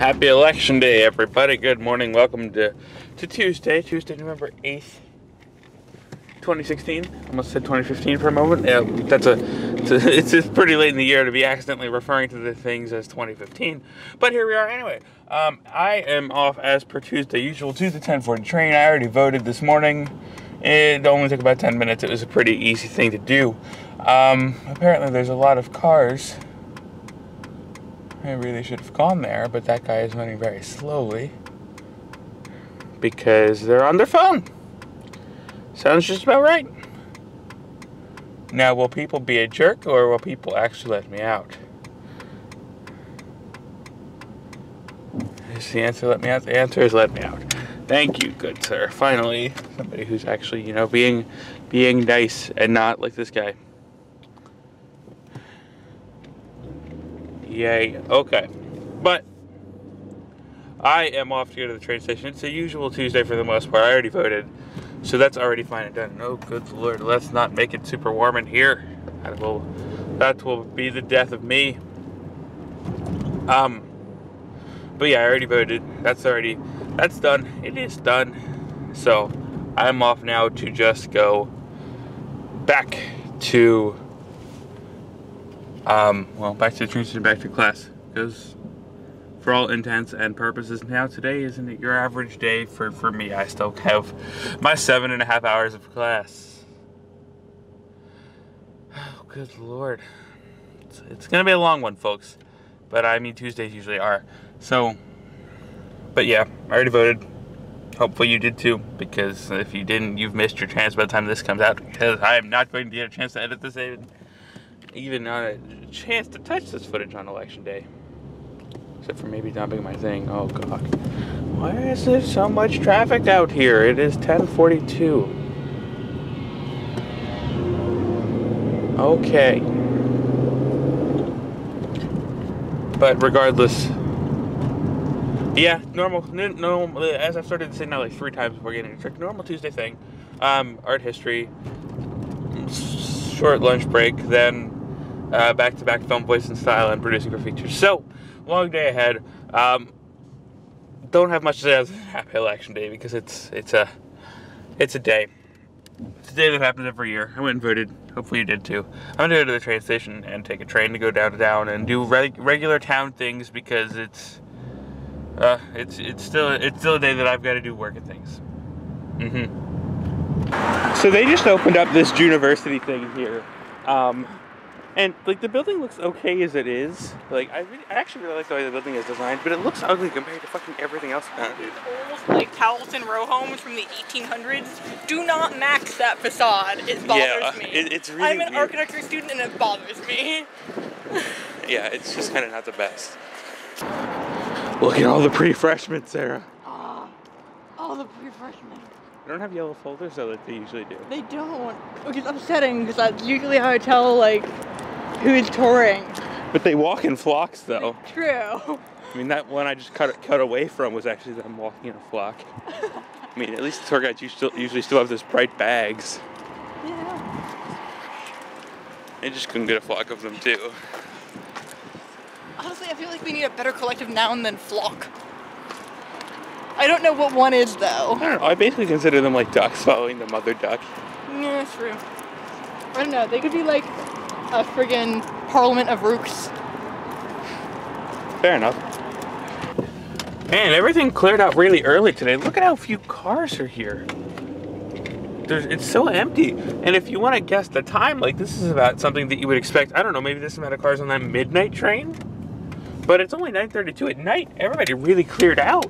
Happy Election Day, everybody. Good morning. Welcome to Tuesday, November 8th, 2016. Almost said 2015 for a moment. Yeah, it's pretty late in the year to be accidentally referring to the things as 2015. But here we are anyway. I am off as per Tuesday usual to the 10:40 train. I already voted this morning. It only took about 10 minutes. It was a pretty easy thing to do. Apparently there's a lot of cars. I really should have gone there, but that guy is running very slowly because they're on their phone. Sounds just about right. Now, will people be a jerk or will people actually let me out? Is the answer let me out? The answer is let me out. Thank you, good sir. Finally, somebody who's actually, you know, being nice and not like this guy. Yay. Okay. But I am off to go to the train station. It's a usual Tuesday for the most part. I already voted. So that's already fine and done. Oh, good Lord. Let's not make it super warm in here. That will be the death of me. But yeah, I already voted. That's done. It is done. So I'm off now to just go back to back to the train station, back to class, because for all intents and purposes now, today isn't your average day for me. I still have my 7.5 hours of class. Oh, good Lord. It's gonna be a long one, folks, but I mean, Tuesdays usually are. So, but yeah, I already voted. Hopefully you did too, because if you didn't, you've missed your chance by the time this comes out, because I am not going to get a chance to edit this even on a chance to touch this footage on election day. Except for maybe dumping my thing. Oh god. Why is there so much traffic out here? It is 10:42. Okay. But regardless, yeah, normal, as I've started to say now like 3 times before getting a trick, normal Tuesday thing. Art history, short lunch break, then back-to-back film voice and style and producing for features. So, long day ahead. Don't have much to say other than happy election day, because it's a day. It's a day that happens every year. I went and voted. Hopefully you did too. I'm gonna go to the train station and take a train to go downtown and do regular town things, because it's still a day that I've got to do work and things. So they just opened up this university thing here. And like the building looks okay as it is. Like I actually really like the way the building is designed, but it looks ugly compared to fucking everything else around it. Old like Carlton row homes from the 1800s do not match that facade. It bothers me. It's really I'm an weird. architecture student and it bothers me. Yeah, it's just kind of not the best. Look at all the pre-freshmen, Sarah. All the pre-freshmen. They don't have yellow folders though like they usually do. They don't, which is upsetting, because that's usually how I tell like who is touring. But they walk in flocks though. True. I mean, that one I just cut away from was actually them walking in a flock. I mean, at least the tour guides usually still have those bright bags. Yeah. They just couldn't get a flock of them too. Honestly, I feel like we need a better collective noun than flock. I don't know what one is though. I don't know. I basically consider them like ducks following the mother duck. Yeah, that's true. I don't know. They could be like a friggin' parliament of rooks. Fair enough. Man, everything cleared out really early today. Look at how few cars are here. It's so empty. And if you want to guess the time, like this is about something that you would expect. I don't know, maybe this amount of cars on that midnight train? But it's only 9:32 at night. Everybody really cleared out.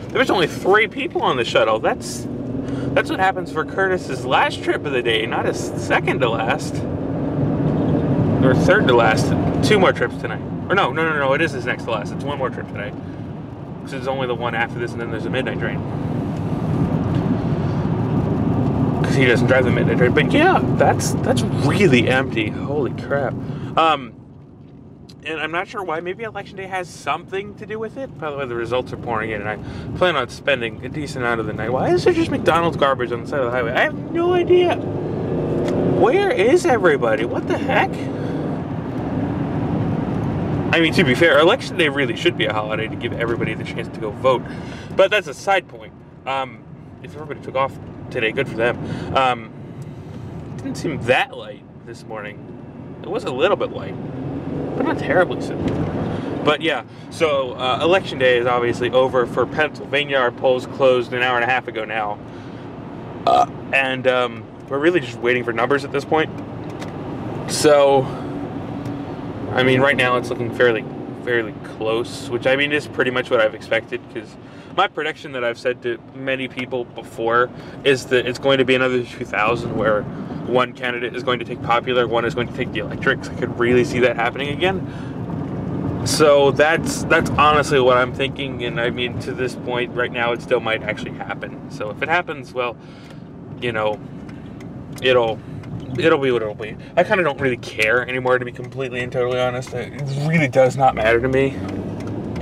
There was only 3 people on the shuttle. That's what happens for Curtis's last trip of the day, not his second to last. Or third to last. 2 more trips tonight. Or no, it is his next to last. It's 1 more trip tonight. Because there's only the one after this, and then there's a midnight train. Because he doesn't drive the midnight train. But yeah, that's really empty. Holy crap. And I'm not sure why. Maybe Election Day has something to do with it. By the way, the results are pouring in, and I plan on spending a decent amount of the night. Why is there just McDonald's garbage on the side of the highway? I have no idea. Where is everybody? What the heck? I mean, to be fair, Election Day really should be a holiday to give everybody the chance to go vote. But that's a side point. If everybody took off today, good for them. It didn't seem that light this morning. It was a little bit light, but not terribly so. But yeah, so Election Day is obviously over for Pennsylvania. Our polls closed an hour and a half ago now. And we're really just waiting for numbers at this point. So, I mean, right now it's looking fairly close, which I mean is pretty much what I've expected, because my prediction that I've said to many people before is that it's going to be another 2000 where one candidate is going to take popular, one is going to take the electrics. I could really see that happening again. So that's honestly what I'm thinking, and I mean, to this point right now it still might actually happen. So if it happens, well, you know, it'll be what it'll be. I kind of don't really care anymore, to be completely and totally honest. It really does not matter to me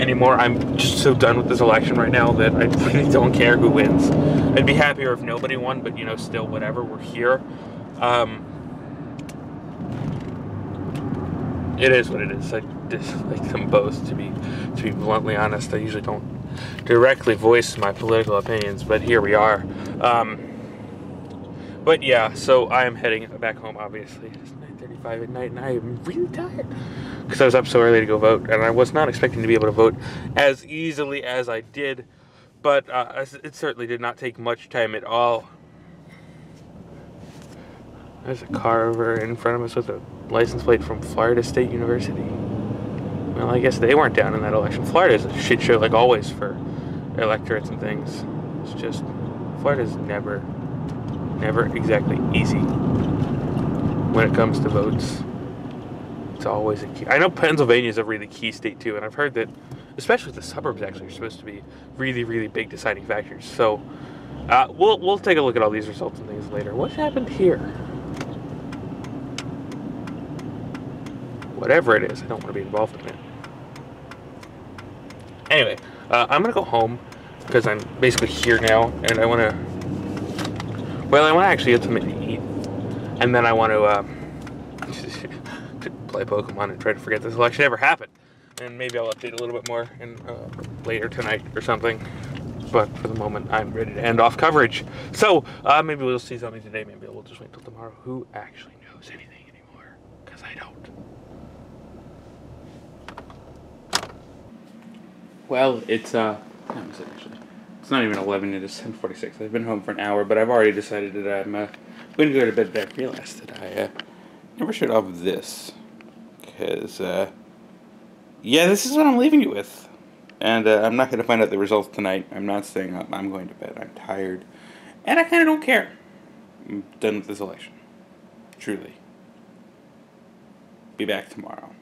anymore. I'm just so done with this election right now that I really don't care who wins. I'd be happier if nobody won, but you know, still, whatever, we're here. It is what it is. I dislike them both, to be bluntly honest. I usually don't directly voice my political opinions, but here we are. But yeah, so I am heading back home, obviously. It's 9:35 at night, and I am really tired because I was up so early to go vote, and I was not expecting to be able to vote as easily as I did, but it certainly did not take much time at all. There's a car over in front of us with a license plate from Florida State University. Well, I guess they weren't down in that election. Florida's a shit show, like always, for electorates and things. It's just, Florida's never exactly easy when it comes to votes. It's always a key. I know Pennsylvania is a really key state too, and I've heard that especially the suburbs actually are supposed to be really big deciding factors. So we'll take a look at all these results and things later. What happened here? Whatever it is, I don't want to be involved in it. Anyway, I'm gonna go home because I'm basically here now, and I want to actually get something to eat, and then I want to play Pokemon and try to forget this election ever happened. And maybe I'll update a little bit more later tonight or something. But for the moment, I'm ready to end off coverage. So maybe we'll see something today. Maybe we'll just wait till tomorrow. Who actually knows anything anymore? Because I don't. Well, it's what time is it actually? It's not even 11, it is 10:46. I've been home for an hour, but I've already decided that I'm going to go to bed. But I realized that I never showed off this. Because, yeah, this is what I'm leaving you with. And I'm not going to find out the results tonight. I'm not staying up. I'm going to bed. I'm tired. And I kind of don't care. I'm done with this election. Truly. Be back tomorrow.